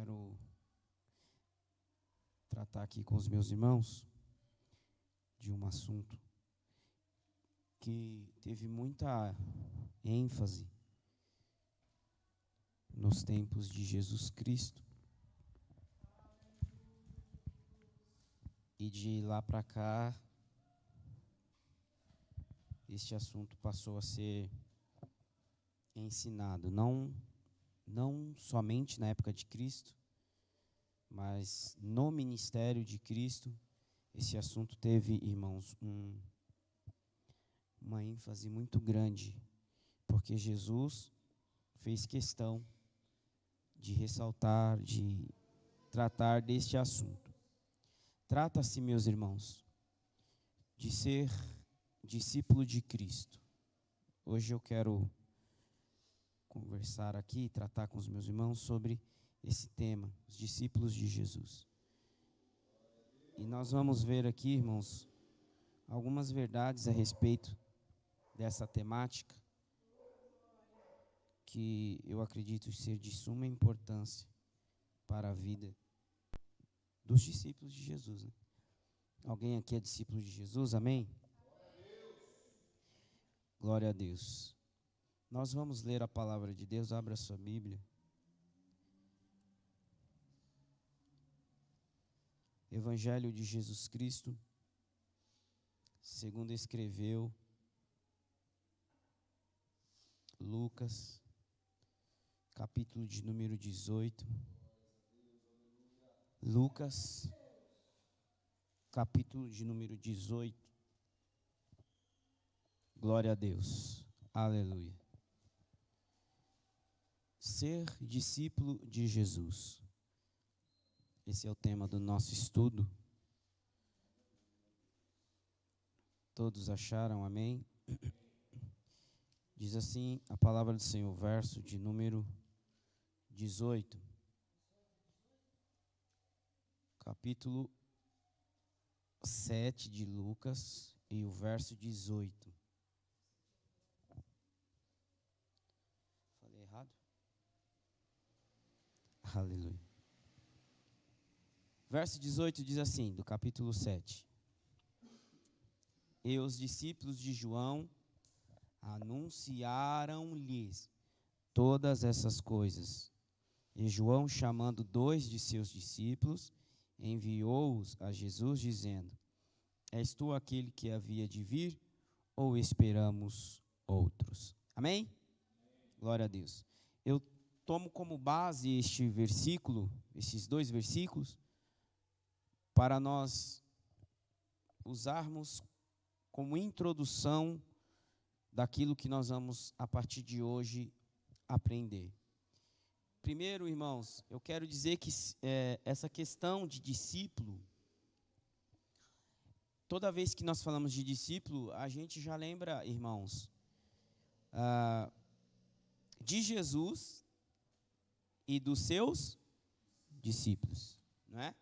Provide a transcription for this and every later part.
quero tratar aqui com os meus irmãos de um assunto que teve muita ênfase nos tempos de Jesus Cristo. E de lá para cá, este assunto passou a ser ensinado, não somente na época de Cristo, mas no ministério de Cristo, esse assunto teve, irmãos, uma ênfase muito grande, porque Jesus fez questão de ressaltar, de tratar deste assunto. Trata-se, meus irmãos, de ser discípulo de Cristo. Hoje eu quero conversar aqui, tratar com os meus irmãos sobre esse tema, os discípulos de Jesus. E nós vamos ver aqui, irmãos, algumas verdades a respeito dessa temática que eu acredito ser de suma importância para a vida dos discípulos de Jesus, né? Alguém aqui é discípulo de Jesus, amém? Glória a Deus. Nós vamos ler a palavra de Deus, abra a sua Bíblia. Evangelho de Jesus Cristo, segundo escreveu Lucas, capítulo de número 18. Lucas, capítulo de número 18. Glória a Deus. Aleluia. Ser discípulo de Jesus. Esse é o tema do nosso estudo. Todos acharam, amém? Diz assim a palavra do Senhor, verso de número 18. Capítulo 7 de Lucas e o verso 18. Falei errado? Aleluia. Verso 18 diz assim, do capítulo 7. E os discípulos de João anunciaram-lhes todas essas coisas. E João, chamando 2 de seus discípulos, enviou-os a Jesus, dizendo: És tu aquele que havia de vir, ou esperamos outros? Amém? Glória a Deus. Eu tomo como base este versículo, esses 2 versículos, para nós usarmos como introdução daquilo que nós vamos, a partir de hoje, aprender. Primeiro, irmãos, eu quero dizer que essa questão de discípulo, toda vez que nós falamos de discípulo, a gente já lembra, irmãos, de Jesus e dos seus discípulos, não é?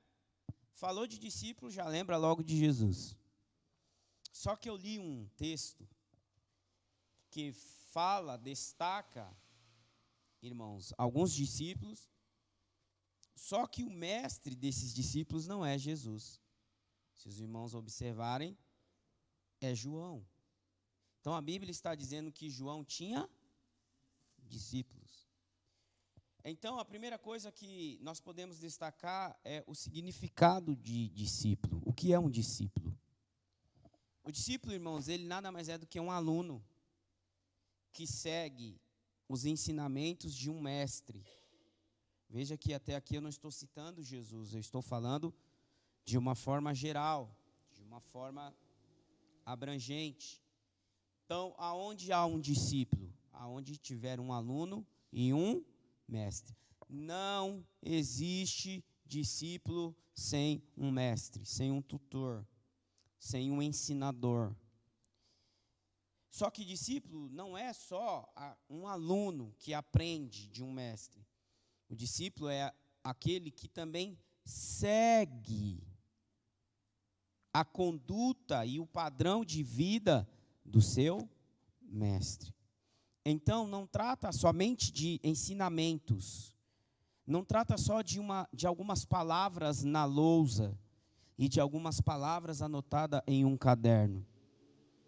Falou de discípulo, já lembra logo de Jesus. Só que eu li um texto que destaca, irmãos, alguns discípulos, só que o mestre desses discípulos não é Jesus. Se os irmãos observarem, é João. Então a Bíblia está dizendo que João tinha discípulos. Então a primeira coisa que nós podemos destacar é o significado de discípulo. O que é um discípulo? O discípulo, irmãos, ele nada mais é do que um aluno que segue os ensinamentos de um mestre. Veja que até aqui eu não estou citando Jesus, eu estou falando de uma forma geral, de uma forma abrangente. Então, aonde há um discípulo? Aonde tiver um aluno e um mestre. Não existe discípulo sem um mestre, sem um tutor, sem um ensinador. Só que discípulo não é só um aluno que aprende de um mestre. O discípulo é aquele que também segue a conduta e o padrão de vida do seu mestre. Então, não trata somente de ensinamentos, não trata só de algumas palavras na lousa e de algumas palavras anotadas em um caderno.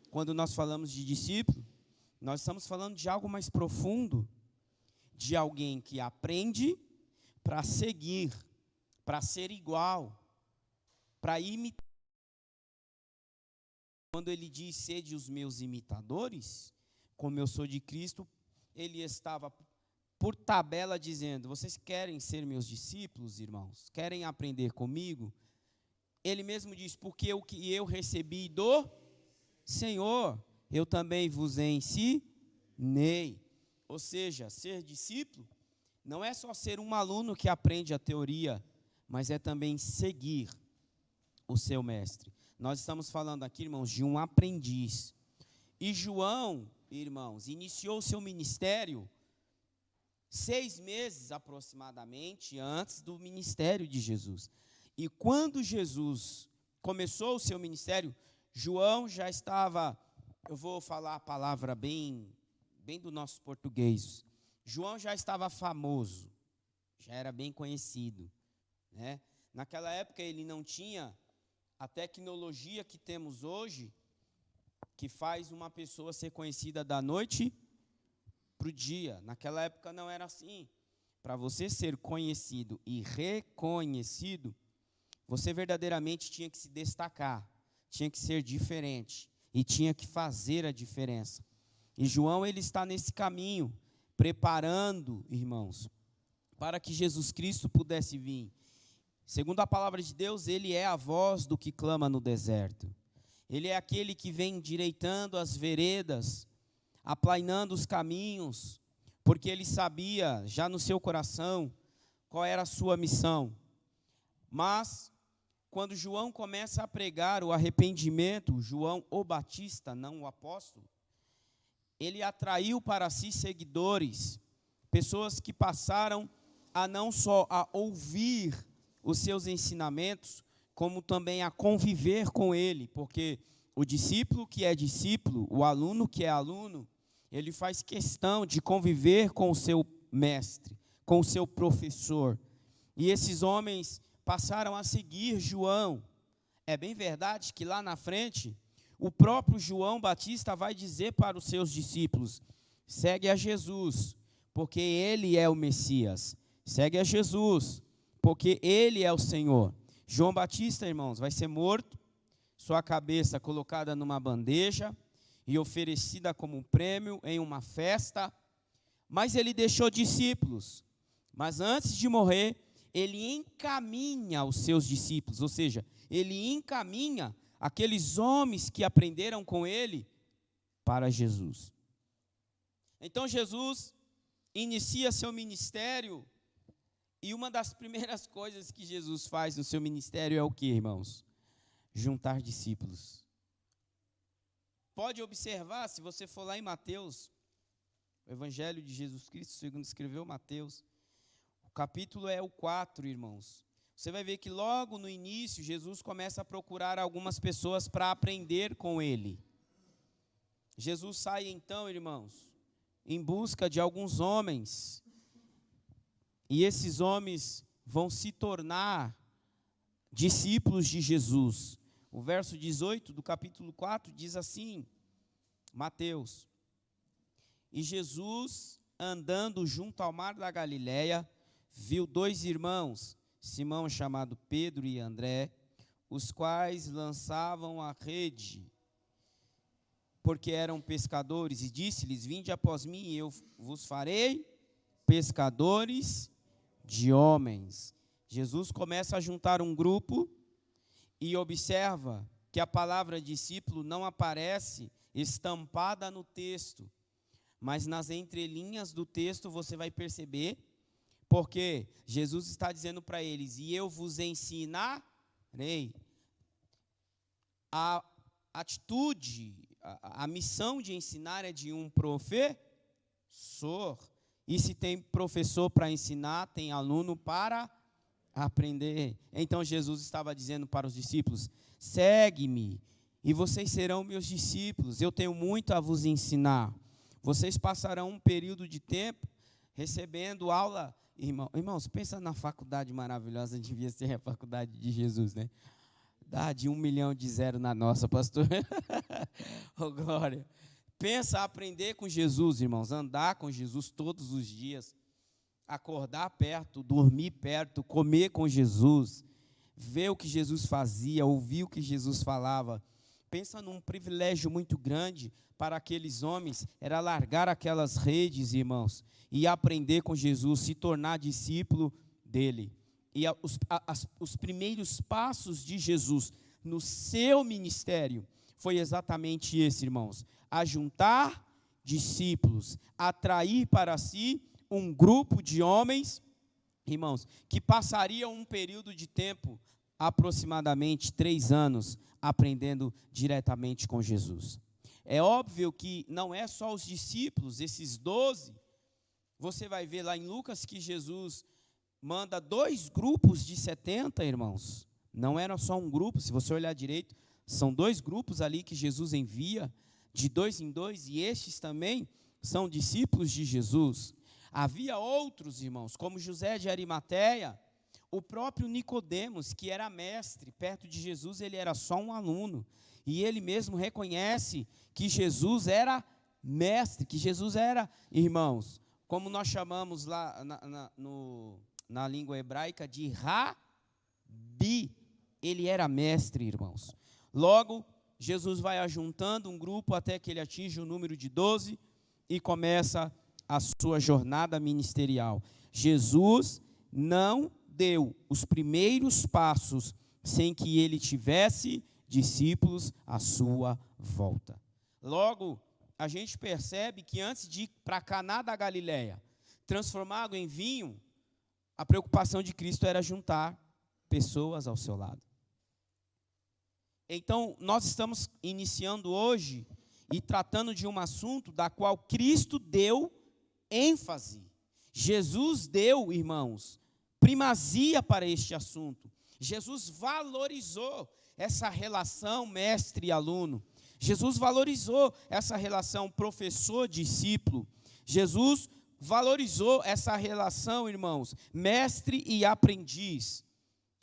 Quando nós falamos de discípulo, nós estamos falando de algo mais profundo, de alguém que aprende para seguir, para ser igual, para imitar. Quando ele diz, sede os meus imitadores, como eu sou de Cristo, ele estava por tabela dizendo, vocês querem ser meus discípulos, irmãos? Querem aprender comigo? Ele mesmo diz, porque o que eu recebi do Senhor, eu também vos ensinei. Ou seja, ser discípulo não é só ser um aluno que aprende a teoria, mas é também seguir o seu mestre. Nós estamos falando aqui, irmãos, de um aprendiz. E João, irmãos, iniciou seu ministério 6 meses aproximadamente antes do ministério de Jesus. E quando Jesus começou o seu ministério, João já estava, eu vou falar a palavra bem do nosso português, João já estava famoso, já era bem conhecido, né? Naquela época ele não tinha a tecnologia que temos hoje, que faz uma pessoa ser conhecida da noite para o dia. Naquela época não era assim. Para você ser conhecido e reconhecido, você verdadeiramente tinha que se destacar, tinha que ser diferente e tinha que fazer a diferença. E João, ele está nesse caminho, preparando, irmãos, para que Jesus Cristo pudesse vir. Segundo a palavra de Deus, ele é a voz do que clama no deserto. Ele é aquele que vem endireitando as veredas, aplainando os caminhos, porque ele sabia, já no seu coração, qual era a sua missão. Mas, quando João começa a pregar o arrependimento, João o Batista, não o apóstolo, ele atraiu para si seguidores, pessoas que passaram a não só a ouvir os seus ensinamentos, como também a conviver com ele, porque o discípulo que é discípulo, o aluno que é aluno, ele faz questão de conviver com o seu mestre, com o seu professor. E esses homens passaram a seguir João. É bem verdade que lá na frente, o próprio João Batista vai dizer para os seus discípulos, segue a Jesus, porque ele é o Messias. Segue a Jesus, porque ele é o Senhor. João Batista, irmãos, vai ser morto, sua cabeça colocada numa bandeja e oferecida como um prêmio em uma festa, mas ele deixou discípulos. Mas antes de morrer, ele encaminha os seus discípulos, ou seja, ele encaminha aqueles homens que aprenderam com ele para Jesus. Então Jesus inicia seu ministério e uma das primeiras coisas que Jesus faz no seu ministério é o que, irmãos? Juntar discípulos. Pode observar, se você for lá em Mateus, o Evangelho de Jesus Cristo, segundo escreveu Mateus, o capítulo é o 4, irmãos. Você vai ver que logo no início, Jesus começa a procurar algumas pessoas para aprender com ele. Jesus sai então, irmãos, em busca de alguns homens. E esses homens vão se tornar discípulos de Jesus. O verso 18 do capítulo 4 diz assim, Mateus: E Jesus, andando junto ao mar da Galileia, viu 2 irmãos, Simão chamado Pedro e André, os quais lançavam a rede, porque eram pescadores, e disse-lhes, vinde após mim, e eu vos farei pescadores de homens. Jesus começa a juntar um grupo e observa que a palavra discípulo não aparece estampada no texto, mas nas entrelinhas do texto você vai perceber, porque Jesus está dizendo para eles, e eu vos ensinarei. A atitude, a missão de ensinar é de um professor. E se tem professor para ensinar, tem aluno para aprender. Então Jesus estava dizendo para os discípulos, segue-me, e vocês serão meus discípulos. Eu tenho muito a vos ensinar. Vocês passarão um período de tempo recebendo aula. Irmãos, pensa na faculdade maravilhosa, devia ser a faculdade de Jesus, né? Dá de 1 milhão de zero na nossa, pastor. Oh, glória. Pensa aprender com Jesus, irmãos, andar com Jesus todos os dias, acordar perto, dormir perto, comer com Jesus, ver o que Jesus fazia, ouvir o que Jesus falava. Pensa num privilégio muito grande para aqueles homens, era largar aquelas redes, irmãos, e aprender com Jesus, se tornar discípulo dele. E os primeiros passos de Jesus no seu ministério foi exatamente esse, irmãos: ajuntar discípulos, atrair para si um grupo de homens, irmãos, que passariam um período de tempo, aproximadamente 3 anos, aprendendo diretamente com Jesus. É óbvio que não é só os discípulos, esses 12, você vai ver lá em Lucas que Jesus manda 2 grupos de 70, irmãos. Não era só um grupo, se você olhar direito, são 2 grupos ali que Jesus envia, de 2 em 2, e estes também são discípulos de Jesus. Havia outros, irmãos, como José de Arimateia, o próprio Nicodemos, que era mestre, perto de Jesus ele era só um aluno, e ele mesmo reconhece que Jesus era mestre, que Jesus era, irmãos, como nós chamamos lá na língua hebraica de Rabi, ele era mestre, irmãos. Logo, Jesus vai ajuntando um grupo até que ele atinge o número de 12 e começa a sua jornada ministerial. Jesus não deu os primeiros passos sem que ele tivesse discípulos à sua volta. Logo, a gente percebe que antes de ir para Caná da Galileia, transformar água em vinho, a preocupação de Cristo era juntar pessoas ao seu lado. Então, nós estamos iniciando hoje e tratando de um assunto da qual Cristo deu ênfase. Jesus deu, irmãos, primazia para este assunto. Jesus valorizou essa relação mestre e aluno. Jesus valorizou essa relação professor-discípulo. Jesus valorizou essa relação, irmãos, mestre e aprendiz.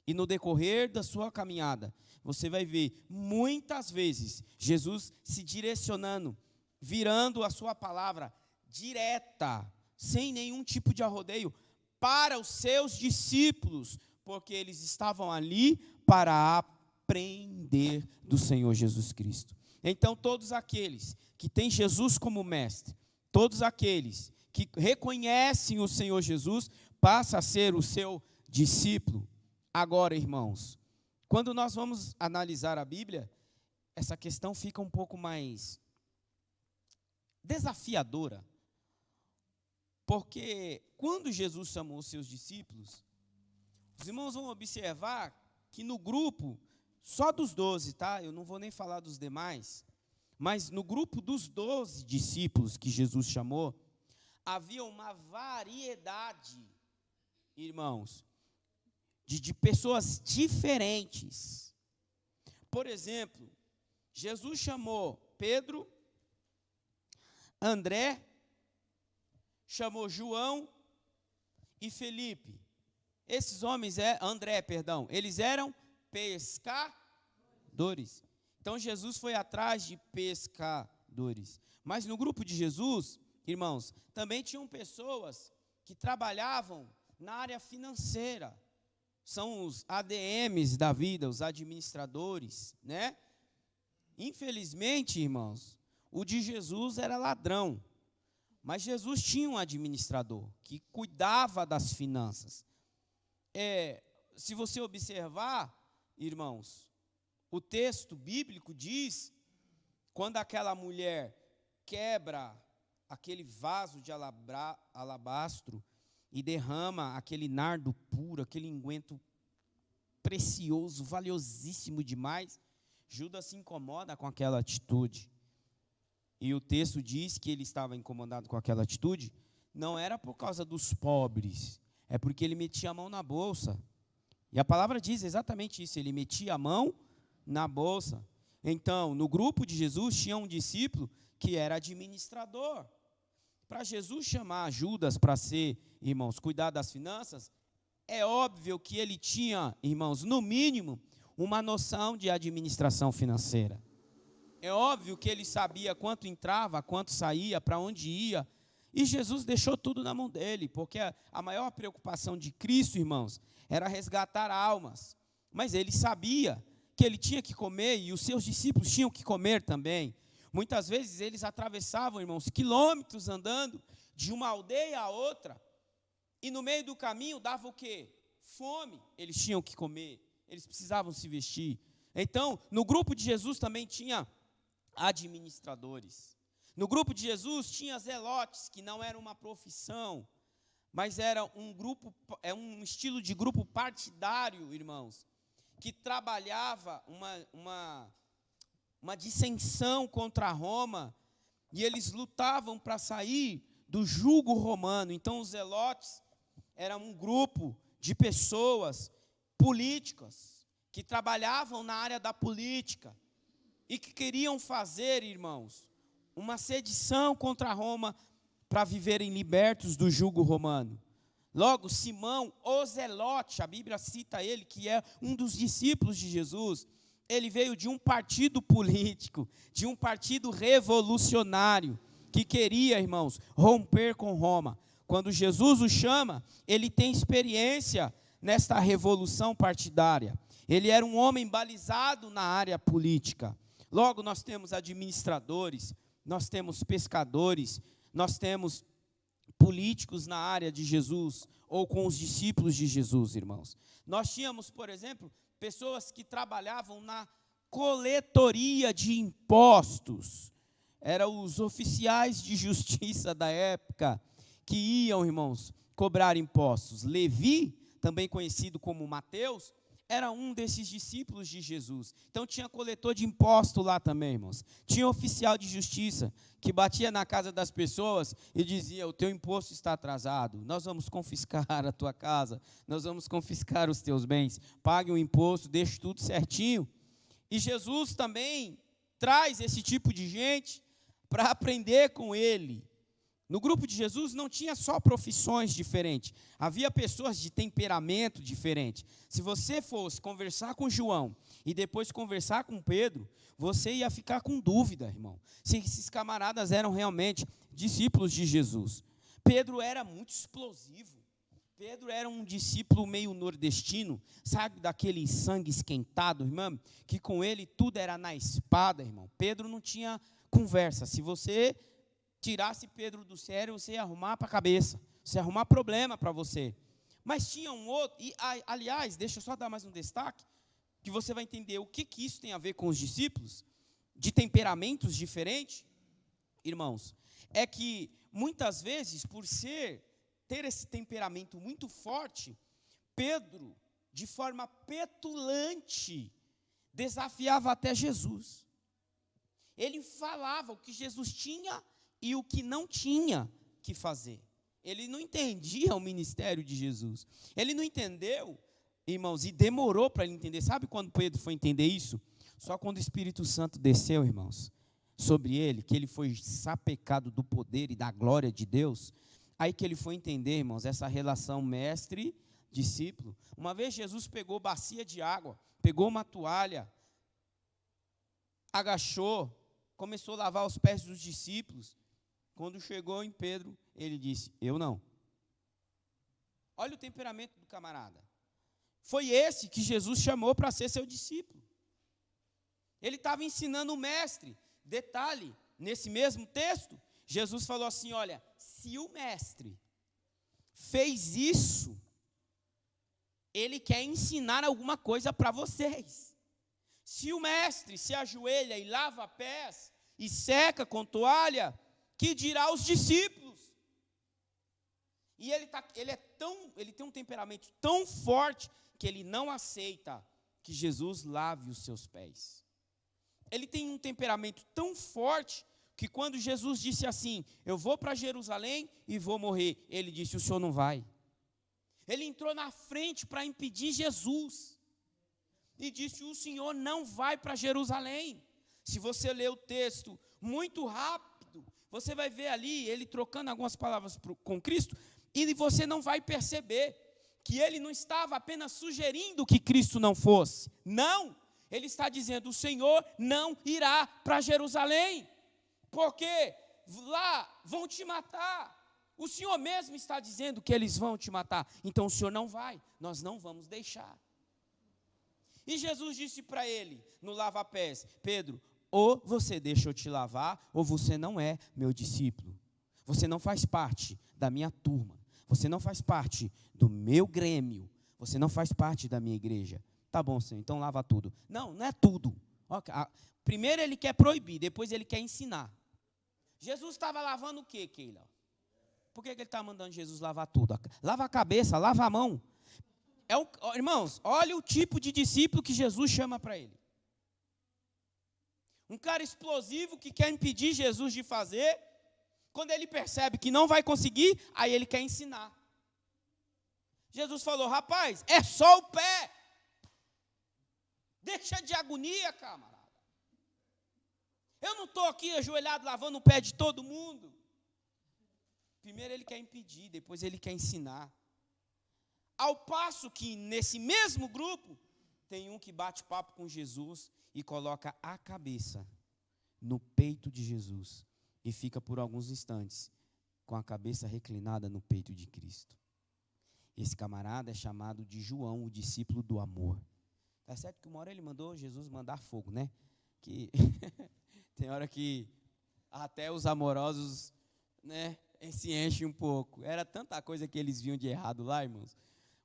E no decorrer da sua caminhada, você vai ver muitas vezes Jesus se direcionando, virando a sua palavra direta, sem nenhum tipo de arrodeio, para os seus discípulos, porque eles estavam ali para aprender do Senhor Jesus Cristo. Então, todos aqueles que têm Jesus como mestre, todos aqueles que reconhecem o Senhor Jesus, passa a ser o seu discípulo. Agora, irmãos, quando nós vamos analisar a Bíblia, essa questão fica um pouco mais desafiadora, porque quando Jesus chamou os seus discípulos, os irmãos vão observar que no grupo, só dos 12, tá? Eu não vou nem falar dos demais, mas no grupo dos 12 discípulos que Jesus chamou, havia uma variedade, irmãos, de pessoas diferentes. Por exemplo, Jesus chamou Pedro, André, chamou João e Felipe. Esses homens, eles eram pescadores. Então Jesus foi atrás de pescadores. Mas no grupo de Jesus, irmãos, também tinham pessoas que trabalhavam na área financeira. São os ADMs da vida, os administradores, né? Infelizmente, irmãos, o de Jesus era ladrão. Mas Jesus tinha um administrador que cuidava das finanças. Se você observar, irmãos, o texto bíblico diz, quando aquela mulher quebra aquele vaso de alabastro e derrama aquele nardo puro, aquele unguento precioso, valiosíssimo demais, Judas se incomoda com aquela atitude. E o texto diz que ele estava incomodado com aquela atitude, não era por causa dos pobres, é porque ele metia a mão na bolsa. E a palavra diz exatamente isso, ele metia a mão na bolsa. Então, no grupo de Jesus tinha um discípulo que era administrador. para Jesus chamar Judas para ser, irmãos, cuidar das finanças, é óbvio que ele tinha, irmãos, no mínimo, uma noção de administração financeira. É óbvio que ele sabia quanto entrava, quanto saía, para onde ia. E Jesus deixou tudo na mão dele, porque a maior preocupação de Cristo, irmãos, era resgatar almas. Mas ele sabia que ele tinha que comer e os seus discípulos tinham que comer também. Muitas vezes eles atravessavam, irmãos, quilômetros andando de uma aldeia a outra. E no meio do caminho dava o quê? Fome. Eles tinham que comer, eles precisavam se vestir. Então, no grupo de Jesus também tinha administradores. No grupo de Jesus tinha zelotes, que não era uma profissão, mas era um grupo, um estilo de grupo partidário, irmãos, que trabalhava uma dissensão contra Roma, e eles lutavam para sair do jugo romano. Então, os zelotes eram um grupo de pessoas políticas, que trabalhavam na área da política, e que queriam fazer, irmãos, uma sedição contra Roma para viverem libertos do jugo romano. Logo, Simão, o Zelote, a Bíblia cita ele, que é um dos discípulos de Jesus, ele veio de um partido político, de um partido revolucionário, que queria, irmãos, romper com Roma. Quando Jesus o chama, ele tem experiência nesta revolução partidária. Ele era um homem balizado na área política. Logo, nós temos administradores, nós temos pescadores, nós temos políticos na área de Jesus, ou com os discípulos de Jesus, irmãos. Nós tínhamos, por exemplo, pessoas que trabalhavam na coletoria de impostos. Eram os oficiais de justiça da época, que iam, irmãos, cobrar impostos. Levi, também conhecido como Mateus, era um desses discípulos de Jesus. Então tinha coletor de imposto lá também, irmãos. Tinha oficial de justiça que batia na casa das pessoas e dizia: o teu imposto está atrasado, nós vamos confiscar a tua casa, nós vamos confiscar os teus bens, pague o imposto, deixe tudo certinho. E Jesus também traz esse tipo de gente para aprender com ele. No grupo de Jesus não tinha só profissões diferentes, havia pessoas de temperamento diferente. Se você fosse conversar com João e depois conversar com Pedro, você ia ficar com dúvida, irmão, se esses camaradas eram realmente discípulos de Jesus. Pedro era muito explosivo. Pedro era um discípulo meio nordestino, sabe, daquele sangue esquentado, irmão, que com ele tudo era na espada, irmão. Pedro não tinha conversa. Se você tirasse Pedro do sério, você ia arrumar para a cabeça, você ia arrumar problema para você. Mas tinha um outro, e aliás, deixa eu só dar mais um destaque, que você vai entender o que isso tem a ver com os discípulos, de temperamentos diferentes, irmãos, é que muitas vezes, por ter esse temperamento muito forte, Pedro, de forma petulante, desafiava até Jesus. Ele falava o que Jesus tinha e o que não tinha que fazer. Ele não entendia o ministério de Jesus. Ele não entendeu, irmãos, e demorou para ele entender. Sabe quando Pedro foi entender isso? Só quando o Espírito Santo desceu, irmãos, sobre ele, que ele foi sapecado do poder e da glória de Deus, aí que ele foi entender, irmãos, essa relação mestre-discípulo. Uma vez Jesus pegou bacia de água, pegou uma toalha, agachou, começou a lavar os pés dos discípulos. Quando chegou em Pedro, ele disse: eu não. Olha o temperamento do camarada. Foi esse que Jesus chamou para ser seu discípulo. Ele estava ensinando o mestre. Detalhe, nesse mesmo texto, Jesus falou assim: olha, se o mestre fez isso, ele quer ensinar alguma coisa para vocês. Se o mestre se ajoelha e lava pés e seca com toalha, que dirá os discípulos? E ele tem um temperamento tão forte que ele não aceita que Jesus lave os seus pés. Ele tem um temperamento tão forte que quando Jesus disse assim: eu vou para Jerusalém e vou morrer, ele disse: o senhor não vai. Ele entrou na frente para impedir Jesus e disse: o senhor não vai para Jerusalém. Se você ler o texto muito rápido, Você vai ver ali ele trocando algumas palavras com Cristo, e você não vai perceber que ele não estava apenas sugerindo que Cristo não fosse. Não, ele está dizendo: o Senhor não irá para Jerusalém, porque lá vão te matar. O Senhor mesmo está dizendo que eles vão te matar. Então o Senhor não vai, nós não vamos deixar. E Jesus disse para ele, no lava-pés: Pedro, ou você deixa eu te lavar, ou você não é meu discípulo. Você não faz parte da minha turma. Você não faz parte do meu grêmio. Você não faz parte da minha igreja. Tá bom, Senhor, então lava tudo. Não, não é tudo. Primeiro ele quer proibir, depois ele quer ensinar. Jesus estava lavando o quê, Keila? Por que ele está mandando Jesus lavar tudo? Lava a cabeça, lava a mão. Irmãos, olha o tipo de discípulo que Jesus chama para ele. Um cara explosivo que quer impedir Jesus de fazer. Quando ele percebe que não vai conseguir, aí ele quer ensinar. Jesus falou: rapaz, é só o pé. Deixa de agonia, camarada. Eu não estou aqui ajoelhado lavando o pé de todo mundo. Primeiro ele quer impedir, depois ele quer ensinar. Ao passo que nesse mesmo grupo, tem um que bate papo com Jesus e coloca a cabeça no peito de Jesus. E fica por alguns instantes com a cabeça reclinada no peito de Cristo. Esse camarada é chamado de João, o discípulo do amor. Tá certo que uma hora ele mandou Jesus mandar fogo, né? Que tem hora que até os amorosos, né, se enchem um pouco. Era tanta coisa que eles viam de errado lá, irmãos.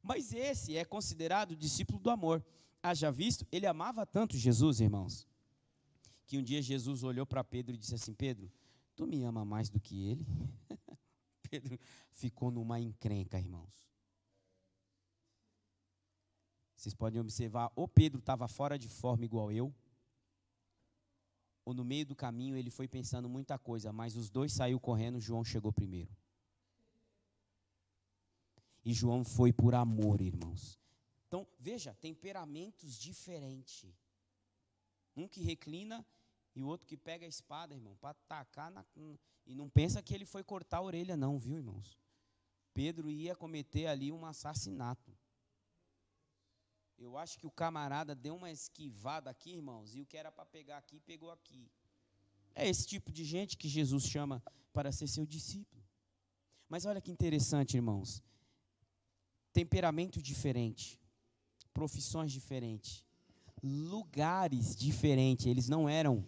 Mas esse é considerado discípulo do amor. Haja visto, ele amava tanto Jesus, irmãos, que um dia Jesus olhou para Pedro e disse assim: Pedro, tu me ama mais do que ele? Pedro ficou numa encrenca, irmãos. Vocês podem observar, ou Pedro estava fora de forma igual eu, ou no meio do caminho ele foi pensando muita coisa, mas os dois saíram correndo, João chegou primeiro. E João foi por amor, irmãos. Então, veja, temperamentos diferentes. Um que reclina e o outro que pega a espada, irmão, para atacar. E não pensa que ele foi cortar a orelha não, viu, irmãos? Pedro ia cometer ali um assassinato. Eu acho que o camarada deu uma esquivada aqui, irmãos, e o que era para pegar aqui, pegou aqui. É esse tipo de gente que Jesus chama para ser seu discípulo. Mas olha que interessante, irmãos. Temperamento diferente, profissões diferentes, lugares diferentes. Eles não eram,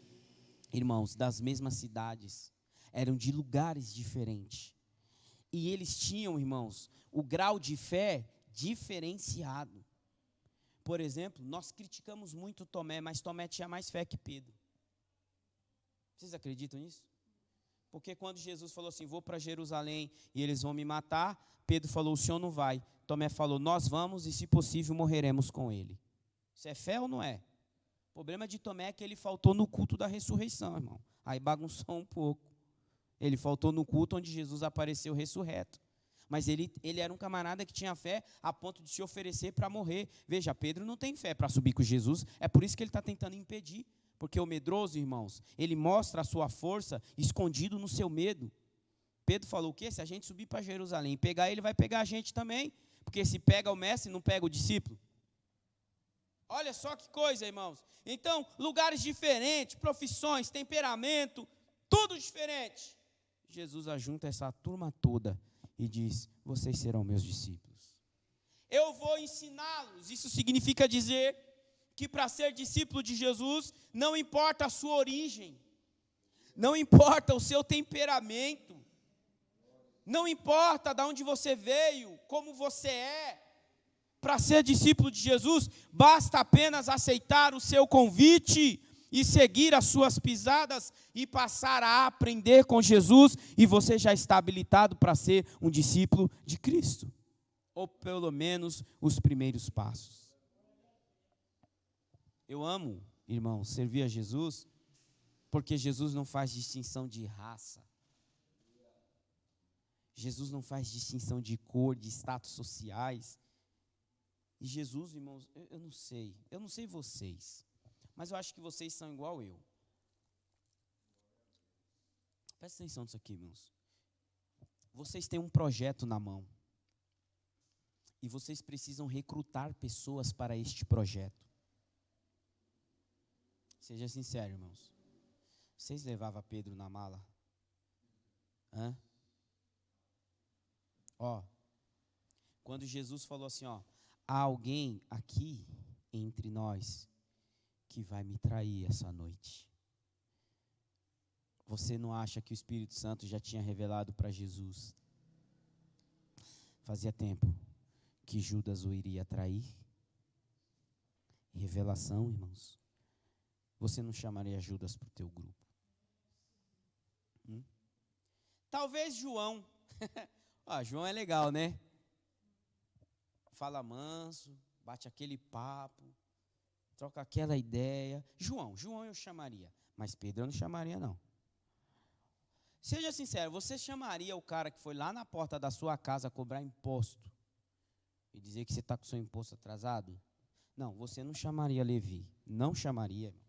irmãos, das mesmas cidades, eram de lugares diferentes. E eles tinham, irmãos, o grau de fé diferenciado. Por exemplo, nós criticamos muito Tomé, mas Tomé tinha mais fé que Pedro. Vocês acreditam nisso? Porque quando Jesus falou assim: vou para Jerusalém e eles vão me matar, Pedro falou: o senhor não vai. Tomé falou: nós vamos e se possível morreremos com ele. Isso é fé ou não é? O problema de Tomé é que ele faltou no culto da ressurreição, irmão. Aí bagunçou um pouco. Ele faltou no culto onde Jesus apareceu ressurreto. Mas ele era um camarada que tinha fé a ponto de se oferecer para morrer. Veja, Pedro não tem fé para subir com Jesus. É por isso que ele está tentando impedir. Porque o medroso, irmãos, ele mostra a sua força escondido no seu medo. Pedro falou o quê? Se a gente subir para Jerusalém e pegar ele, vai pegar a gente também. Porque se pega o mestre, não pega o discípulo. Olha só que coisa, irmãos. Então, lugares diferentes, profissões, temperamento, tudo diferente. Jesus ajunta essa turma toda e diz: vocês serão meus discípulos. Eu vou ensiná-los. Isso significa dizer que para ser discípulo de Jesus, não importa a sua origem, não importa o seu temperamento, não importa de onde você veio, como você é. Para ser discípulo de Jesus, basta apenas aceitar o seu convite e seguir as suas pisadas e passar a aprender com Jesus, e você já está habilitado para ser um discípulo de Cristo, ou pelo menos os primeiros passos. Eu amo, irmão, servir a Jesus, porque Jesus não faz distinção de raça, Jesus não faz distinção de cor, de status sociais. E Jesus, irmãos, eu não sei vocês, mas eu acho que vocês são igual eu. Presta atenção nisso aqui, irmãos. Vocês têm um projeto na mão. E vocês precisam recrutar pessoas para este projeto. Seja sincero, irmãos. Vocês levavam Pedro na mala? Hã? Ó, quando Jesus falou assim, ó, há alguém aqui entre nós que vai me trair essa noite. Você não acha que o Espírito Santo já tinha revelado para Jesus? Fazia tempo que Judas o iria trair. Revelação, irmãos. Você não chamaria Judas para o teu grupo? Talvez João. João é legal, né? Fala manso, bate aquele papo, troca aquela ideia. João eu chamaria, mas Pedro eu não chamaria, não. Seja sincero, você chamaria o cara que foi lá na porta da sua casa cobrar imposto e dizer que você está com o seu imposto atrasado? Não, você não chamaria Levi. Não chamaria, irmão.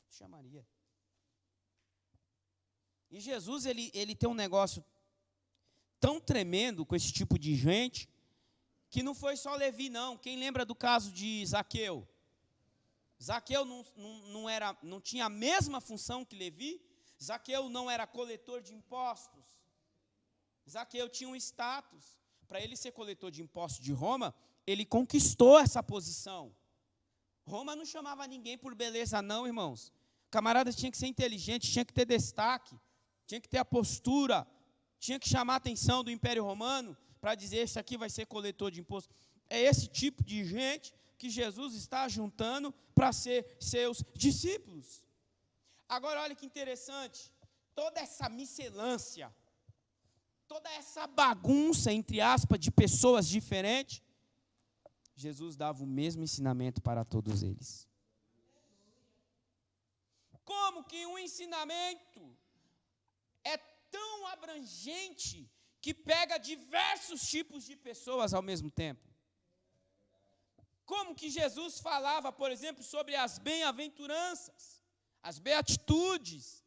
Chamaria. E Jesus, ele tem um negócio tão tremendo com esse tipo de gente, que não foi só Levi, não. Quem lembra do caso de Zaqueu? Zaqueu não tinha a mesma função que Levi. Zaqueu não era coletor de impostos. Zaqueu tinha um status. Para ele ser coletor de impostos de Roma, ele conquistou essa posição. Roma não chamava ninguém por beleza, não, irmãos. O camarada tinha que ser inteligente, tinha que ter destaque, tinha que ter a postura, tinha que chamar a atenção do Império Romano para dizer, esse aqui vai ser coletor de imposto. É esse tipo de gente que Jesus está juntando para ser seus discípulos. Agora, olha que interessante, toda essa miscelância, toda essa bagunça, entre aspas, de pessoas diferentes, Jesus dava o mesmo ensinamento para todos eles. Como que um ensinamento é tão abrangente que pega diversos tipos de pessoas ao mesmo tempo? Como que Jesus falava, por exemplo, sobre as bem-aventuranças, as beatitudes,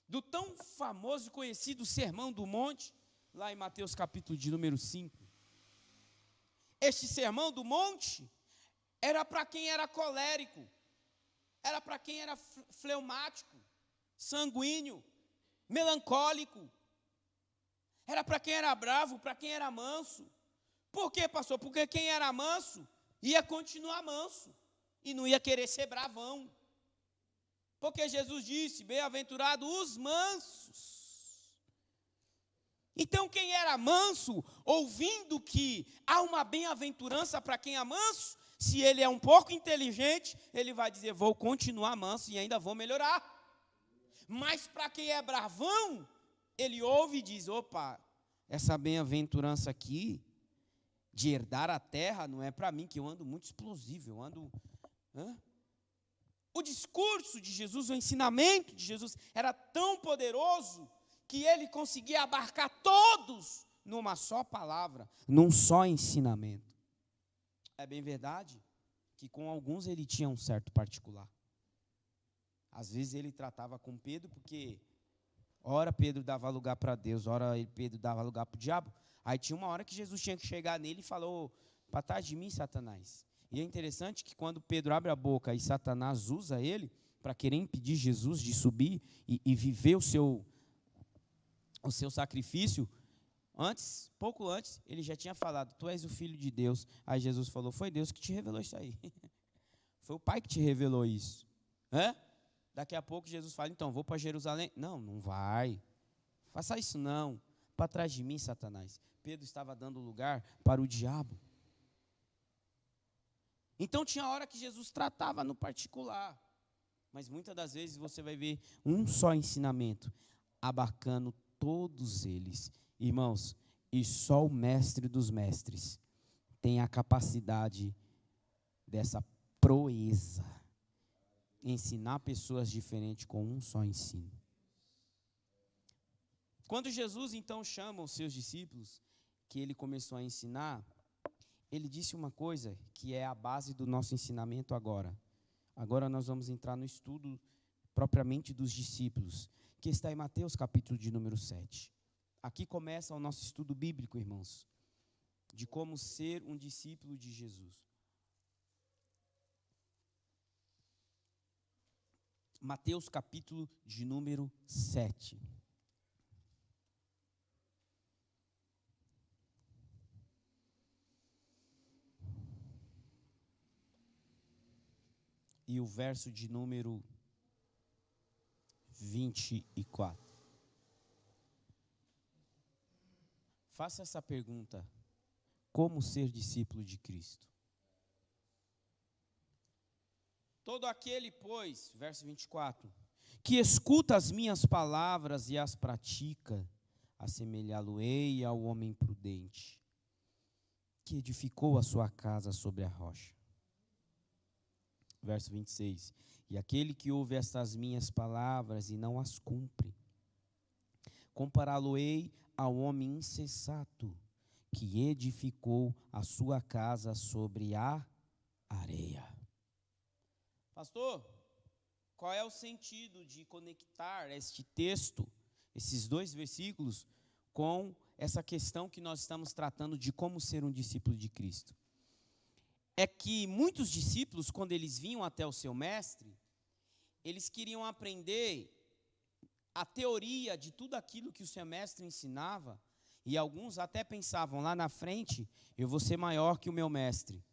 do tão famoso e conhecido Sermão do Monte, lá em Mateus capítulo de número 5. Este Sermão do Monte era para quem era colérico, era para quem era fleumático, sanguíneo, melancólico. Era para quem era bravo, para quem era manso. Por quê, pastor? Porque quem era manso ia continuar manso e não ia querer ser bravão. Porque Jesus disse, bem-aventurado os mansos. Então quem era manso, ouvindo que há uma bem-aventurança para quem é manso, se ele é um pouco inteligente, ele vai dizer, vou continuar manso e ainda vou melhorar. Mas para quem é bravão, ele ouve e diz, opa, essa bem-aventurança aqui, de herdar a terra, não é para mim, que eu ando muito explosivo, eu ando... O discurso de Jesus, o ensinamento de Jesus, era tão poderoso, que ele conseguia abarcar todos numa só palavra, num só ensinamento. É bem verdade que com alguns ele tinha um certo particular. Às vezes ele tratava com Pedro, porque ora Pedro dava lugar para Deus, ora Pedro dava lugar para o diabo. Aí tinha uma hora que Jesus tinha que chegar nele e falou, para trás de mim, Satanás. E é interessante que quando Pedro abre a boca e Satanás usa ele para querer impedir Jesus de subir e viver o seu sacrifício, pouco antes, ele já tinha falado, tu és o Filho de Deus. Aí Jesus falou, foi Deus que te revelou isso aí. Foi o Pai que te revelou isso. Daqui a pouco Jesus fala, então, vou para Jerusalém. Não vai. Faça isso não. Para trás de mim, Satanás. Pedro estava dando lugar para o diabo. Então tinha hora que Jesus tratava no particular. Mas muitas das vezes você vai ver um só ensinamento, abarcando todos eles. Irmãos, e só o mestre dos mestres tem a capacidade dessa proeza, ensinar pessoas diferentes com um só ensino. Quando Jesus então chama os seus discípulos, que ele começou a ensinar, ele disse uma coisa que é a base do nosso ensinamento agora. Agora nós vamos entrar no estudo propriamente dos discípulos, que está em Mateus, capítulo de número 7. Aqui começa o nosso estudo bíblico, irmãos, de como ser um discípulo de Jesus. Mateus, capítulo de número 7. E o verso de número 24. Faça essa pergunta: como ser discípulo de Cristo? Todo aquele, pois, verso 24, que escuta as minhas palavras e as pratica, assemelhá-lo-ei ao homem prudente, que edificou a sua casa sobre a rocha. Verso 26, e aquele que ouve estas minhas palavras e não as cumpre, compará-lo-ei ao homem insensato, que edificou a sua casa sobre a areia. Pastor, qual é o sentido de conectar este texto, esses dois versículos, com essa questão que nós estamos tratando de como ser um discípulo de Cristo? É que muitos discípulos, quando eles vinham até o seu mestre, eles queriam aprender a teoria de tudo aquilo que o seu mestre ensinava, e alguns até pensavam, lá na frente, eu vou ser maior que o meu mestre.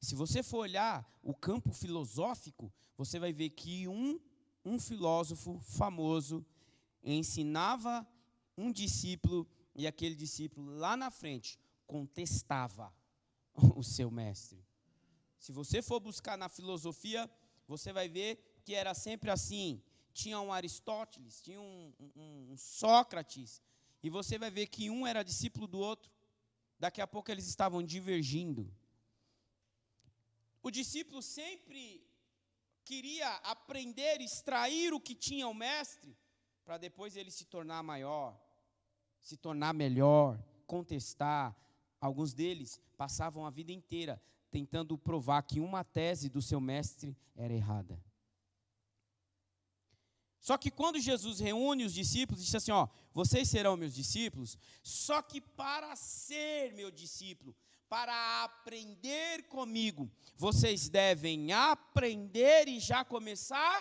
Se você for olhar o campo filosófico, você vai ver que um filósofo famoso ensinava um discípulo, e aquele discípulo lá na frente contestava o seu mestre. Se você for buscar na filosofia, você vai ver que era sempre assim. Tinha um Aristóteles, tinha um Sócrates, e você vai ver que um era discípulo do outro. Daqui a pouco eles estavam divergindo. O discípulo sempre queria aprender, extrair o que tinha o mestre, para depois ele se tornar maior, se tornar melhor, contestar. Alguns deles passavam a vida inteira tentando provar que uma tese do seu mestre era errada. Só que quando Jesus reúne os discípulos, diz assim, vocês serão meus discípulos, só que para ser meu discípulo, para aprender comigo, vocês devem aprender e já começar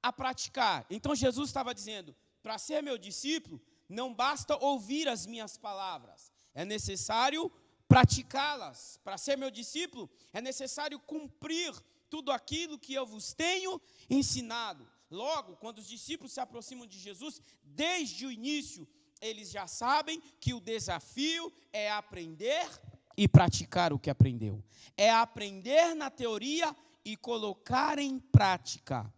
a praticar. Então Jesus estava dizendo, para ser meu discípulo, não basta ouvir as minhas palavras, é necessário praticá-las. Para ser meu discípulo, é necessário cumprir tudo aquilo que eu vos tenho ensinado. Logo, quando os discípulos se aproximam de Jesus, desde o início, eles já sabem que o desafio é aprender e praticar o que aprendeu. É aprender na teoria e colocar em prática.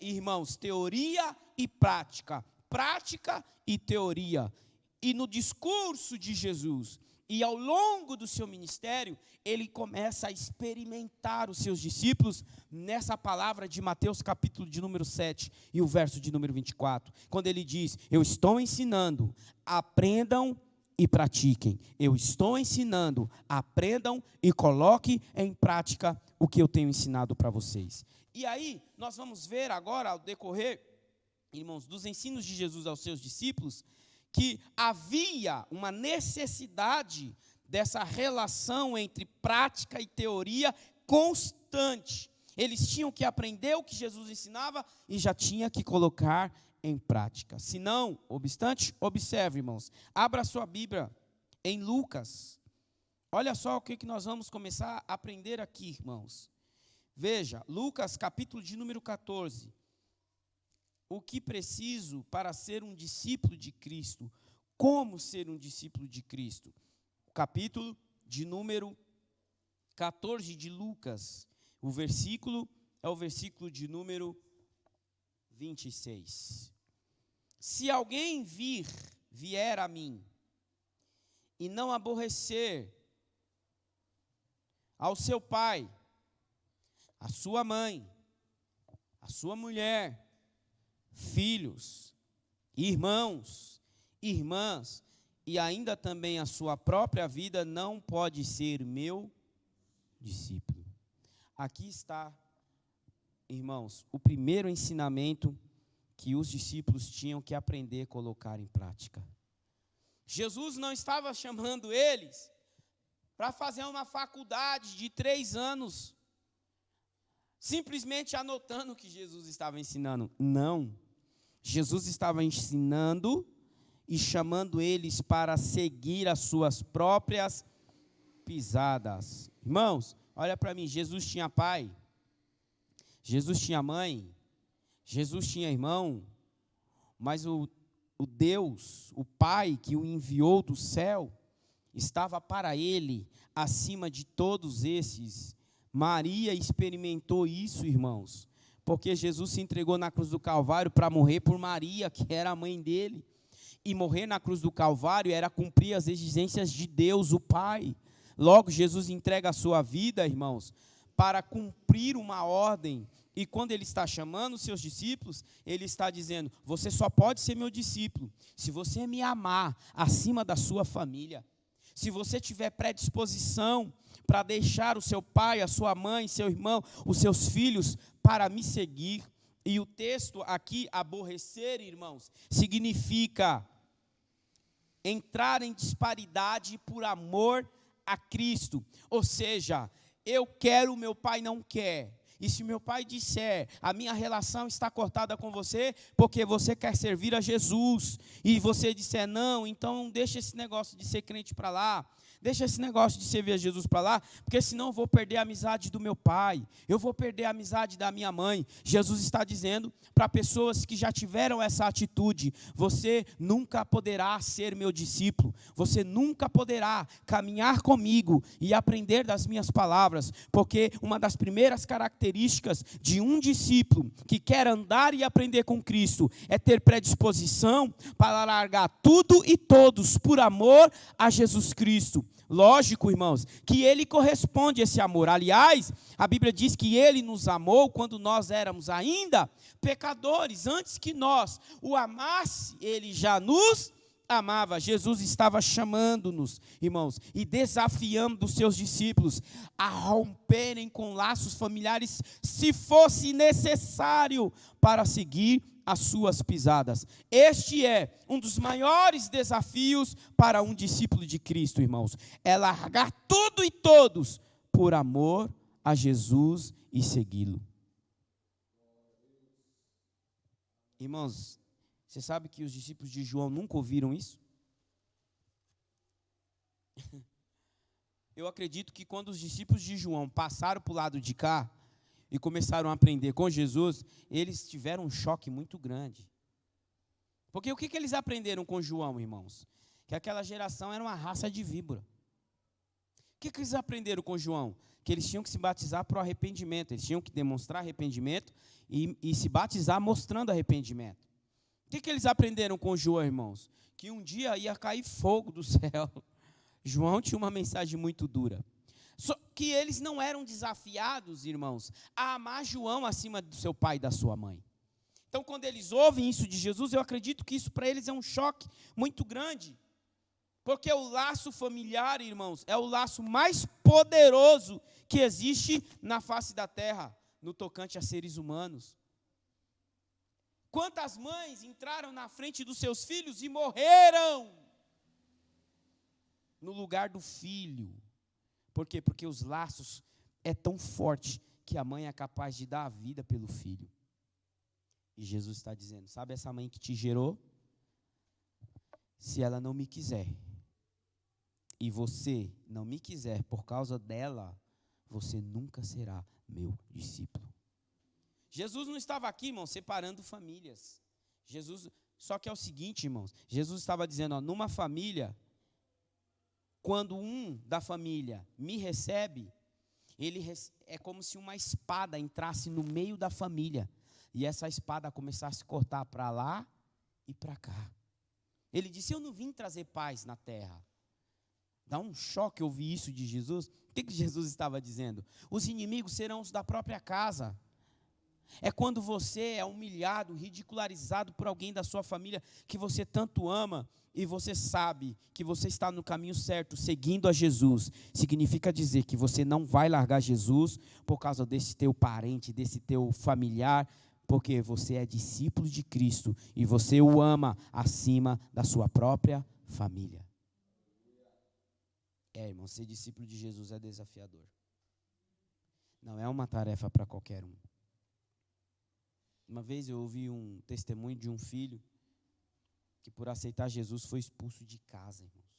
Irmãos, teoria e prática. Prática e teoria. E no discurso de Jesus, e ao longo do seu ministério, ele começa a experimentar os seus discípulos nessa palavra de Mateus capítulo de número 7 e o verso de número 24, quando ele diz, eu estou ensinando, aprendam e pratiquem. Eu estou ensinando, aprendam e coloquem em prática o que eu tenho ensinado para vocês. E aí, nós vamos ver agora, ao decorrer, irmãos, dos ensinos de Jesus aos seus discípulos, que havia uma necessidade dessa relação entre prática e teoria constante. Eles tinham que aprender o que Jesus ensinava e já tinha que colocar em prática. Se não, obstante, observe, irmãos. Abra sua Bíblia em Lucas. Olha só o que nós vamos começar a aprender aqui, irmãos. Veja, Lucas capítulo de número 14. O que preciso para ser um discípulo de Cristo? Como ser um discípulo de Cristo? O capítulo de número 14 de Lucas. O versículo é o versículo de número 26. Se alguém vier a mim, e não aborrecer ao seu pai, a sua mãe, a sua mulher, filhos, irmãos, irmãs, e ainda também a sua própria vida, não pode ser meu discípulo. Aqui está, irmãos, o primeiro ensinamento que os discípulos tinham que aprender a colocar em prática. Jesus não estava chamando eles para fazer uma faculdade de 3 anos, simplesmente anotando o que Jesus estava ensinando. Não. Jesus estava ensinando e chamando eles para seguir as suas próprias pisadas. Irmãos, olha para mim, Jesus tinha pai, Jesus tinha mãe, Jesus tinha irmão, mas o Deus, o Pai que o enviou do céu, estava para ele acima de todos esses. Maria experimentou isso, irmãos, porque Jesus se entregou na cruz do Calvário para morrer por Maria, que era a mãe dele. E morrer na cruz do Calvário era cumprir as exigências de Deus, o Pai. Logo, Jesus entrega a sua vida, irmãos, para cumprir uma ordem. E quando ele está chamando os seus discípulos, ele está dizendo: você só pode ser meu discípulo se você me amar acima da sua família. Se você tiver predisposição para deixar o seu pai, a sua mãe, seu irmão, os seus filhos para me seguir. E o texto aqui, aborrecer, irmãos, significa entrar em disparidade por amor a Cristo. Ou seja, eu quero, meu pai não quer. E se meu pai disser, a minha relação está cortada com você, porque você quer servir a Jesus, e você disser não, então deixa esse negócio de ser crente para lá, deixa esse negócio de servir a Jesus para lá, porque senão eu vou perder a amizade do meu pai, eu vou perder a amizade da minha mãe. Jesus está dizendo para pessoas que já tiveram essa atitude: você nunca poderá ser meu discípulo, você nunca poderá caminhar comigo e aprender das minhas palavras, porque uma das primeiras características de um discípulo que quer andar e aprender com Cristo é ter predisposição para largar tudo e todos por amor a Jesus Cristo. Lógico, irmãos, que ele corresponde a esse amor. Aliás, a Bíblia diz que ele nos amou quando nós éramos ainda pecadores. Antes que nós o amasse, ele já nos amava. Jesus estava chamando-nos, irmãos, e desafiando os seus discípulos a romperem com laços familiares, se fosse necessário, para seguir as suas pisadas. Este é um dos maiores desafios para um discípulo de Cristo, irmãos. É largar tudo e todos por amor a Jesus e segui-lo. Irmãos, você sabe que os discípulos de João nunca ouviram isso? Eu acredito que quando os discípulos de João passaram para o lado de cá e começaram a aprender com Jesus, eles tiveram um choque muito grande. Porque o que eles aprenderam com João, irmãos? Que aquela geração era uma raça de víbora. O que eles aprenderam com João? Que eles tinham que se batizar para o arrependimento, eles tinham que demonstrar arrependimento e se batizar mostrando arrependimento. O que eles aprenderam com João, irmãos? Que um dia ia cair fogo do céu. João tinha uma mensagem muito dura. Só que eles não eram desafiados, irmãos, a amar João acima do seu pai e da sua mãe. Então, quando eles ouvem isso de Jesus, eu acredito que isso para eles é um choque muito grande. Porque o laço familiar, irmãos, é o laço mais poderoso que existe na face da terra, no tocante a seres humanos. Quantas mães entraram na frente dos seus filhos e morreram no lugar do filho? Por quê? Porque os laços é tão forte que a mãe é capaz de dar a vida pelo filho. E Jesus está dizendo: sabe essa mãe que te gerou? Se ela não me quiser, e você não me quiser por causa dela, você nunca será meu discípulo. Jesus não estava aqui, irmãos, separando famílias. Só que é o seguinte, irmãos, Jesus estava dizendo, ó, numa família, quando um da família me recebe, é como se uma espada entrasse no meio da família, e essa espada começasse a cortar para lá e para cá. Ele disse: eu não vim trazer paz na terra. Dá um choque ouvir isso de Jesus. O que Jesus estava dizendo? Os inimigos serão os da própria casa. É quando você é humilhado, ridicularizado por alguém da sua família que você tanto ama, e você sabe que você está no caminho certo, seguindo a Jesus. Significa dizer que você não vai largar Jesus por causa desse teu parente, desse teu familiar, Porque você é discípulo de Cristo e você o ama acima da sua própria família. Irmão, ser discípulo de Jesus é desafiador. Não é uma tarefa para qualquer um. Uma vez eu ouvi um testemunho de um filho que por aceitar Jesus foi expulso de casa, irmãos.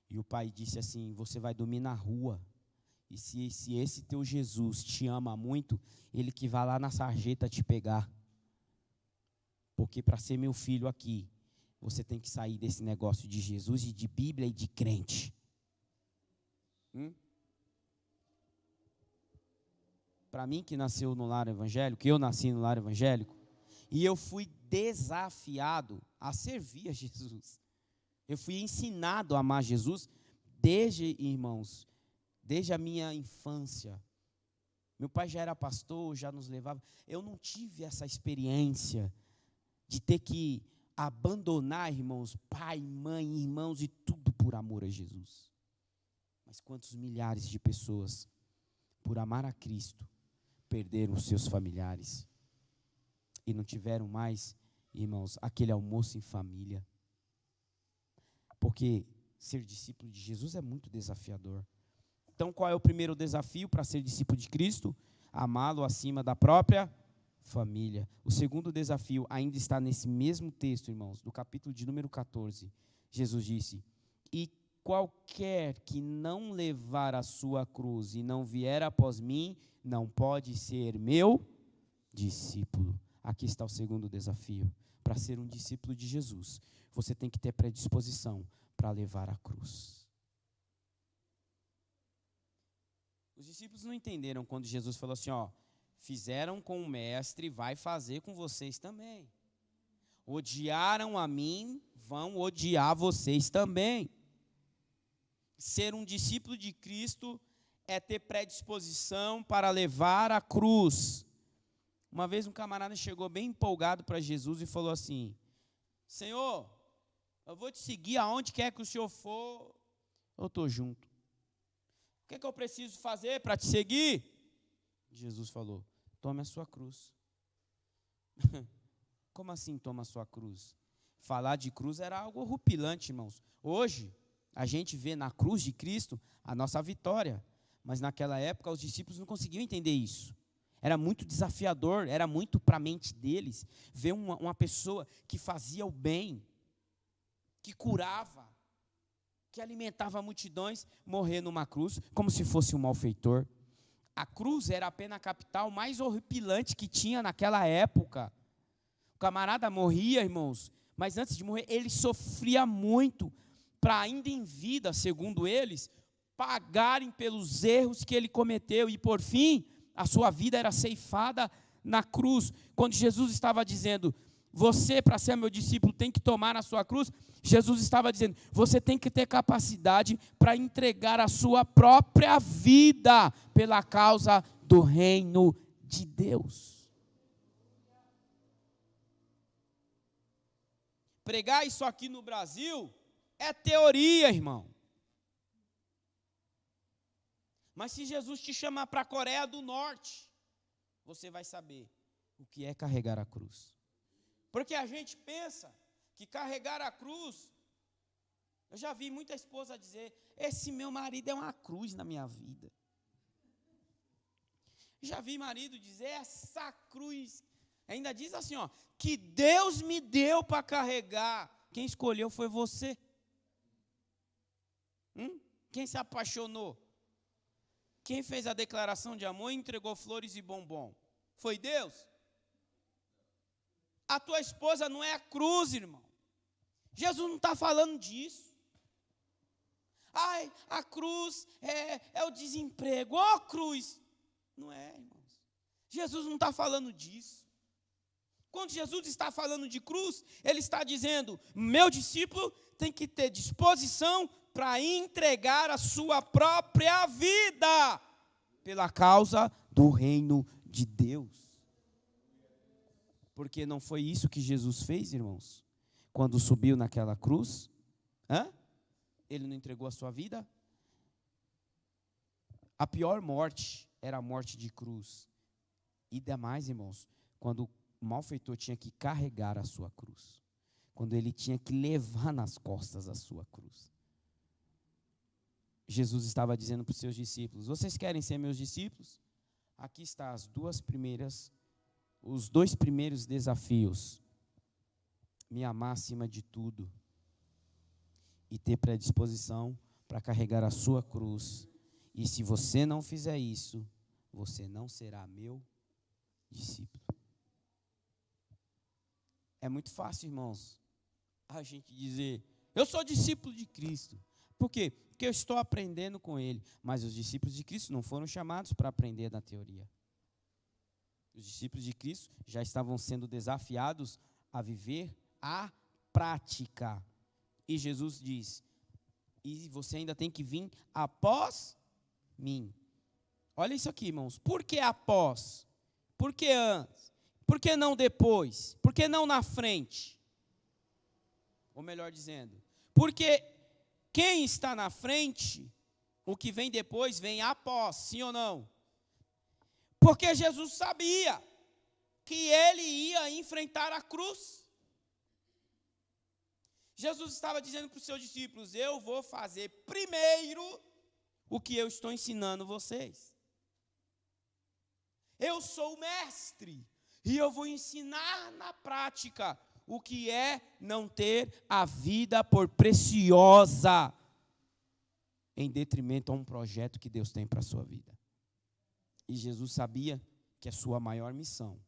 E o pai disse assim: você vai dormir na rua. E se esse teu Jesus te ama muito, ele que vai lá na sarjeta te pegar. Porque para ser meu filho aqui, você tem que sair desse negócio de Jesus e de Bíblia e de crente. Para mim que nasceu no lar evangélico, eu nasci no lar evangélico, e eu fui desafiado a servir a Jesus. Eu fui ensinado a amar Jesus irmãos, desde a minha infância. Meu pai já era pastor, já nos levava. Eu não tive essa experiência de ter que abandonar, irmãos, pai, mãe, irmãos e tudo por amor a Jesus. Mas quantos milhares de pessoas, por amar a Cristo, perderam os seus familiares e não tiveram mais, irmãos, aquele almoço em família. Porque ser discípulo de Jesus é muito desafiador. Então, qual é o primeiro desafio para ser discípulo de Cristo? Amá-lo acima da própria família. O segundo desafio ainda está nesse mesmo texto, irmãos, do capítulo de número 14. Jesus disse: e qualquer que não levar a sua cruz e não vier após mim, não pode ser meu discípulo. Aqui está o segundo desafio. Para ser um discípulo de Jesus, você tem que ter predisposição para levar a cruz. Os discípulos não entenderam quando Jesus falou assim, fizeram com o mestre, vai fazer com vocês também. Odiaram a mim, vão odiar vocês também. Ser um discípulo de Cristo é ter predisposição para levar a cruz. Uma vez um camarada chegou bem empolgado para Jesus e falou assim: Senhor, eu vou te seguir aonde quer que o Senhor for, eu estou junto. O que é que eu preciso fazer para te seguir? Jesus falou: tome a sua cruz. Como assim toma a sua cruz? Falar de cruz era algo horripilante, irmãos. Hoje, a gente vê na cruz de Cristo a nossa vitória. Mas naquela época os discípulos não conseguiam entender isso. Era muito desafiador, era muito para a mente deles ver uma pessoa que fazia o bem, que curava, que alimentava multidões, morrer numa cruz como se fosse um malfeitor. A cruz era a pena capital mais horripilante que tinha naquela época. O camarada morria, irmãos, mas antes de morrer ele sofria muito para ainda em vida, segundo eles, pagarem pelos erros que ele cometeu e por fim a sua vida era ceifada na cruz. Quando Jesus estava dizendo: você, para ser meu discípulo, tem que tomar a sua cruz, Jesus estava dizendo: você tem que ter capacidade para entregar a sua própria vida pela causa do reino de Deus. Pregar isso aqui no Brasil é teoria, irmão. Mas se Jesus te chamar para a Coreia do Norte, você vai saber o que é carregar a cruz. Porque a gente pensa que carregar a cruz, eu já vi muita esposa dizer: esse meu marido é uma cruz na minha vida. Já vi marido dizer: essa cruz, ainda diz assim, que Deus me deu para carregar. Quem escolheu foi você. Quem se apaixonou? Quem fez a declaração de amor e entregou flores e bombom? Foi Deus? A tua esposa não é a cruz, irmão. Jesus não está falando disso. Ai, a cruz é o desemprego. Cruz. Não é, irmãos. Jesus não está falando disso. Quando Jesus está falando de cruz, Ele está dizendo: meu discípulo tem que ter disposição para entregar a sua própria vida pela causa do reino de Deus. Porque não foi isso que Jesus fez, irmãos? Quando subiu naquela cruz, Ele não entregou a sua vida? A pior morte era a morte de cruz. E demais, irmãos, quando o malfeitor tinha que carregar a sua cruz. Quando ele tinha que levar nas costas a sua cruz. Jesus estava dizendo para os seus discípulos: vocês querem ser meus discípulos? Aqui está os dois primeiros desafios. Me amar acima de tudo e ter predisposição para carregar a sua cruz. E se você não fizer isso, você não será meu discípulo. É muito fácil, irmãos, a gente dizer: eu sou discípulo de Cristo. Por quê? Porque eu estou aprendendo com Ele. Mas os discípulos de Cristo não foram chamados para aprender na teoria. Os discípulos de Cristo já estavam sendo desafiados a viver a prática. E Jesus diz: e você ainda tem que vir após mim. Olha isso aqui, irmãos. Por que após? Por que antes? Por que não depois? Por que não na frente? Ou melhor dizendo, porque quem está na frente, o que vem depois vem após, sim ou não? Porque Jesus sabia que ele ia enfrentar a cruz. Jesus estava dizendo para os seus discípulos: eu vou fazer primeiro o que eu estou ensinando vocês. Eu sou o mestre e eu vou ensinar na prática o que é não ter a vida por preciosa em detrimento a um projeto que Deus tem para a sua vida. E Jesus sabia que a sua maior missão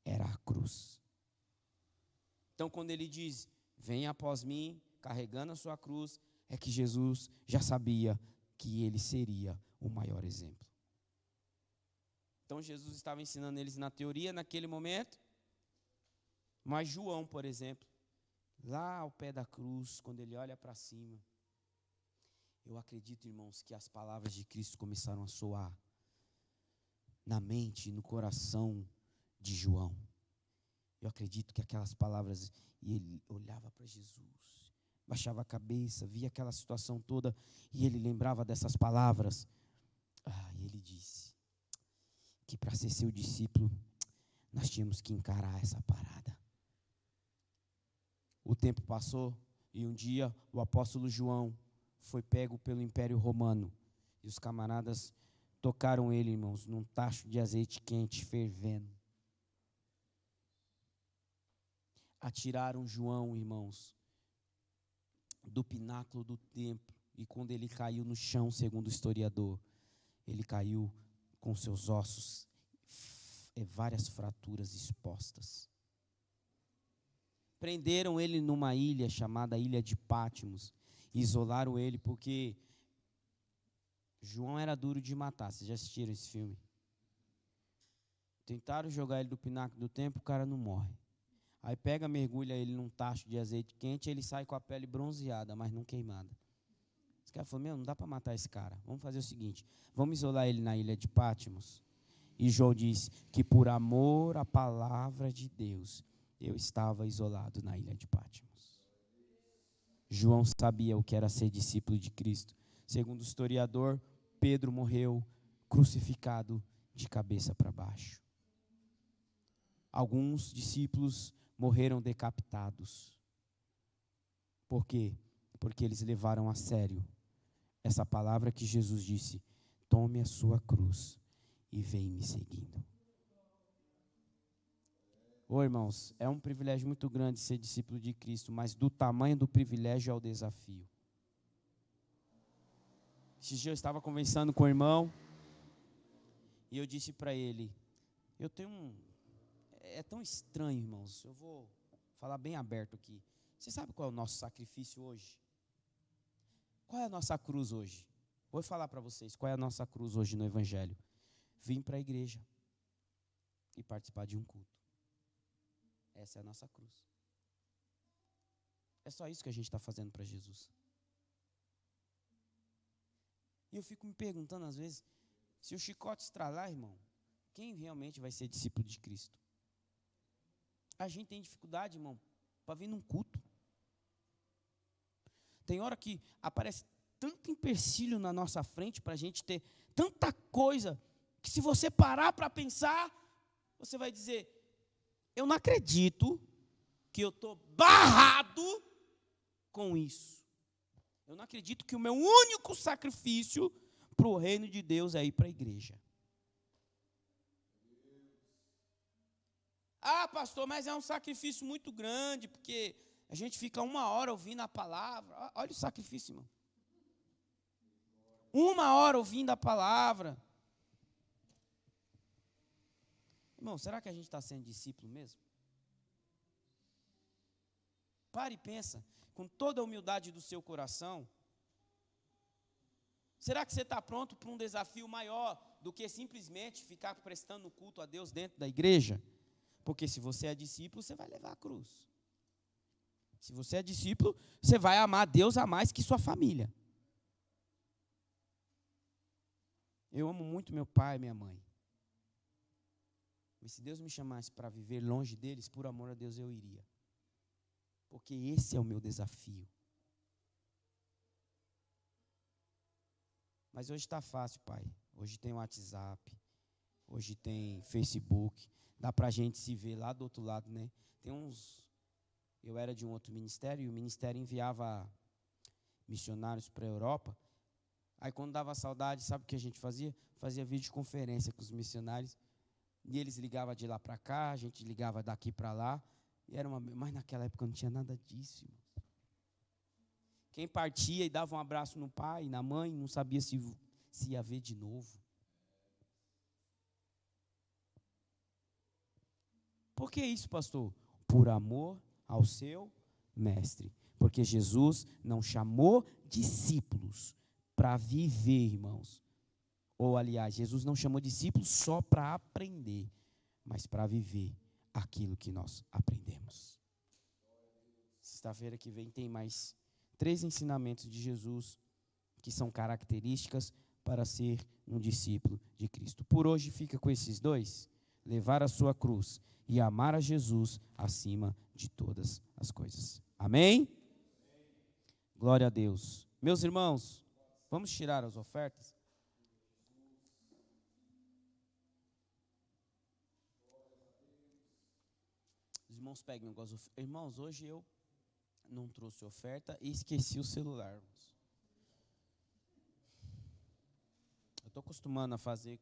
era a cruz. Então, quando ele diz: venha após mim, carregando a sua cruz, é que Jesus já sabia que ele seria o maior exemplo. Então, Jesus estava ensinando eles na teoria naquele momento, mas João, por exemplo, lá ao pé da cruz, quando ele olha para cima, eu acredito, irmãos, que as palavras de Cristo começaram a soar na mente e no coração de João. Eu acredito que aquelas palavras, e ele olhava para Jesus, baixava a cabeça, via aquela situação toda, e ele lembrava dessas palavras. E ele disse que para ser seu discípulo, nós tínhamos que encarar essa parada. O tempo passou, e um dia o apóstolo João foi pego pelo Império Romano, e os camaradas tocaram ele, irmãos, num tacho de azeite quente, fervendo. Atiraram João, irmãos, do pináculo do templo, e quando ele caiu no chão, segundo o historiador, ele caiu com seus ossos, várias fraturas expostas. Prenderam ele numa ilha chamada Ilha de Patmos, e isolaram ele porque João era duro de matar. Vocês já assistiram esse filme? Tentaram jogar ele do pináculo do templo, o cara não morre. Aí pega, mergulha ele num tacho de azeite quente, ele sai com a pele bronzeada, mas não queimada. Esse cara falou: não dá para matar esse cara. Vamos fazer o seguinte, vamos isolar ele na Ilha de Patmos. E João disse que por amor à palavra de Deus, eu estava isolado na Ilha de Patmos. João sabia o que era ser discípulo de Cristo. Segundo o historiador, Pedro morreu crucificado de cabeça para baixo. Alguns discípulos morreram decapitados. Por quê? Porque eles levaram a sério essa palavra que Jesus disse: tome a sua cruz e vem me seguindo. Irmãos, é um privilégio muito grande ser discípulo de Cristo, mas do tamanho do privilégio é o desafio. Esses dias eu estava conversando com o irmão, e eu disse para ele: é tão estranho, irmãos, eu vou falar bem aberto aqui. Você sabe qual é o nosso sacrifício hoje? Qual é a nossa cruz hoje? Vou falar para vocês qual é a nossa cruz hoje no Evangelho. Vim para a igreja e participar de um culto. Essa é a nossa cruz. É só isso que a gente está fazendo para Jesus. E eu fico me perguntando às vezes, se o chicote estralar, irmão, quem realmente vai ser discípulo de Cristo? A gente tem dificuldade, irmão, para vir num culto. Tem hora que aparece tanto empecilho na nossa frente para a gente ter tanta coisa, que se você parar para pensar, você vai dizer: Eu não acredito que eu estou barrado com isso. Eu não acredito que o meu único sacrifício para o reino de Deus é ir para a igreja. Ah, pastor, mas é um sacrifício muito grande, porque a gente fica 1 hora ouvindo a palavra. Olha o sacrifício, irmão. 1 hora ouvindo a palavra. Irmão, será que a gente está sendo discípulo mesmo? Pare e pensa, com toda a humildade do seu coração. Será que você está pronto para um desafio maior do que simplesmente ficar prestando culto a Deus dentro da igreja? Porque se você é discípulo, você vai levar a cruz. Se você é discípulo, você vai amar Deus a mais que sua família. Eu amo muito meu pai e minha mãe. Mas se Deus me chamasse para viver longe deles, por amor a Deus eu iria. Porque esse é o meu desafio. Mas hoje está fácil, pai. Hoje tem WhatsApp, hoje tem Facebook. Dá para a gente se ver lá do outro lado, né? Eu era de um outro ministério, e o ministério enviava missionários para a Europa. Aí quando dava saudade, sabe o que a gente fazia? Fazia videoconferência com os missionários. E eles ligavam de lá para cá, a gente ligava daqui para lá. Mas naquela época não tinha nada disso, irmão. Quem partia e dava um abraço no pai e na mãe, não sabia se ia ver de novo. Por que isso, pastor? Por amor ao seu mestre. Porque Jesus não chamou discípulos para viver, irmãos. Ou, aliás, Jesus não chamou discípulos só para aprender, mas para viver aquilo que nós aprendemos. Sexta-feira que vem tem mais 3 ensinamentos de Jesus que são características para ser um discípulo de Cristo. Por hoje fica com esses 2, levar a sua cruz e amar a Jesus acima de todas as coisas. Amém? Glória a Deus. Meus irmãos, vamos tirar as ofertas? Os irmãos peguem algumas ofertas. Irmãos, hoje eu não trouxe oferta e esqueci o celular, irmãos. Eu estou acostumando a fazer